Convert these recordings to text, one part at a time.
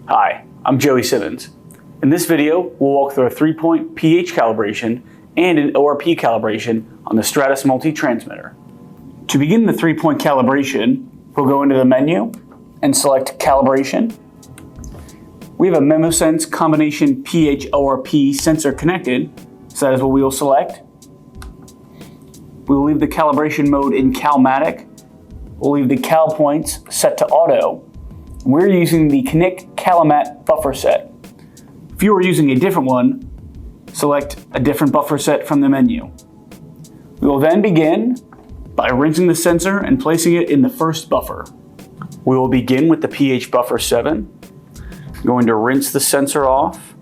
Hi, I'm Joey Simmons. In this video, we'll walk through a 3-point pH calibration and an ORP calibration on the Stratos Multi transmitter. To begin the 3-point calibration, we'll go into the menu and select Calibration. We have a Memosens combination pH ORP sensor connected, so that is what we will select. We will leave the calibration mode in Calimatic. We'll leave the cal points set to auto. We're using the Knick Calimatic buffer set. If you are using a different one, select a different buffer set from the menu. We will then begin by rinsing the sensor and placing it in the first buffer. We will begin with the pH buffer 7. I'm going to rinse the sensor off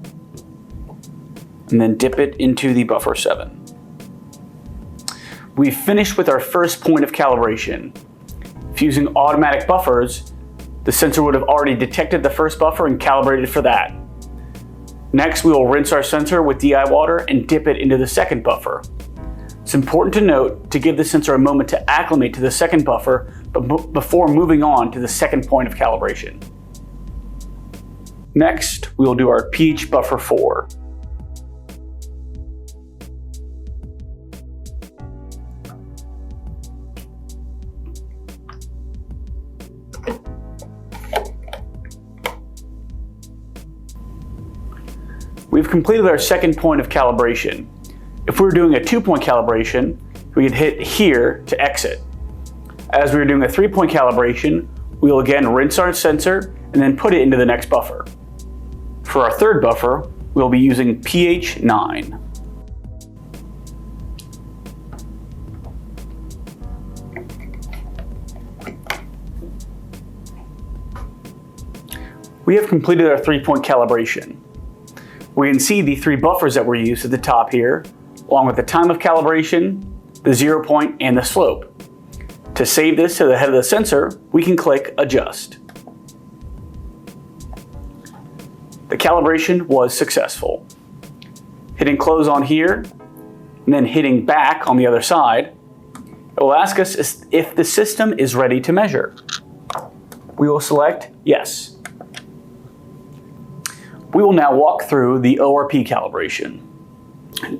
and then dip it into the buffer 7. We've finished with our first point of calibration. If using automatic buffers, the sensor would have already detected the first buffer and calibrated for that. Next, we will rinse our sensor with DI water and dip it into the second buffer. It's important to note to give the sensor a moment to acclimate to the second buffer before moving on to the second point of calibration. Next, we will do our pH buffer 4. We've completed our second point of calibration. If we were doing a 2-point calibration, we could hit here to exit. As we were doing a 3-point calibration, we will again rinse our sensor and then put it into the next buffer. For our third buffer, we'll be using pH 9. We have completed our 3-point calibration. We can see the 3 buffers that were used at the top here, along with the time of calibration, the 0 point, and the slope. To save this to the head of the sensor, we can click Adjust. The calibration was successful. Hitting close on here, and then hitting back on the other side, it will ask us if the system is ready to measure. We will select Yes. We will now walk through the ORP calibration.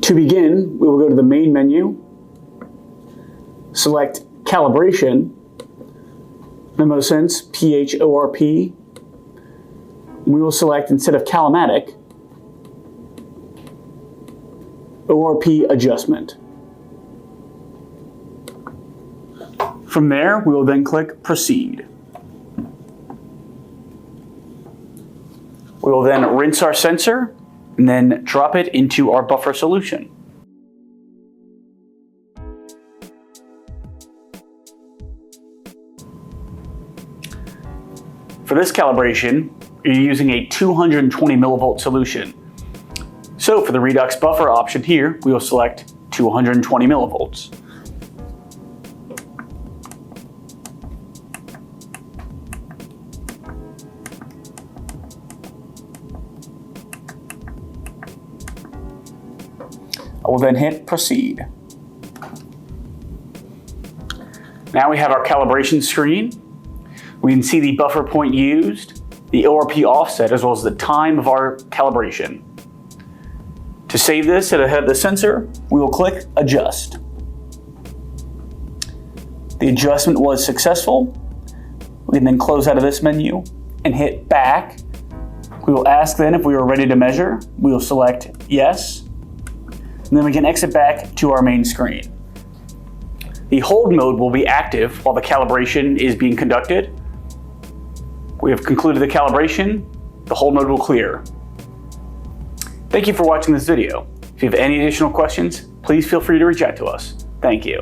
To begin, we will go to the main menu, select Calibration, Memosens pH ORP. We will select, instead of Calimatic, ORP Adjustment. From there, we will then click Proceed. We will then rinse our sensor and then drop it into our buffer solution. For this calibration, you're using a 220 millivolt solution. So for the Redox buffer option here, we will select 220 millivolts. I will then hit Proceed. Now we have our calibration screen. We can see the buffer point used, the ORP offset, as well as the time of our calibration. To save this at the head of the sensor, we will click Adjust. The adjustment was successful. We can then close out of this menu and hit Back. We will ask then if we are ready to measure. We will select Yes. And then we can exit back to our main screen. The hold mode will be active while the calibration is being conducted. We have concluded the calibration. The hold mode will clear. Thank you for watching this video. If you have any additional questions, please feel free to reach out to us. Thank you.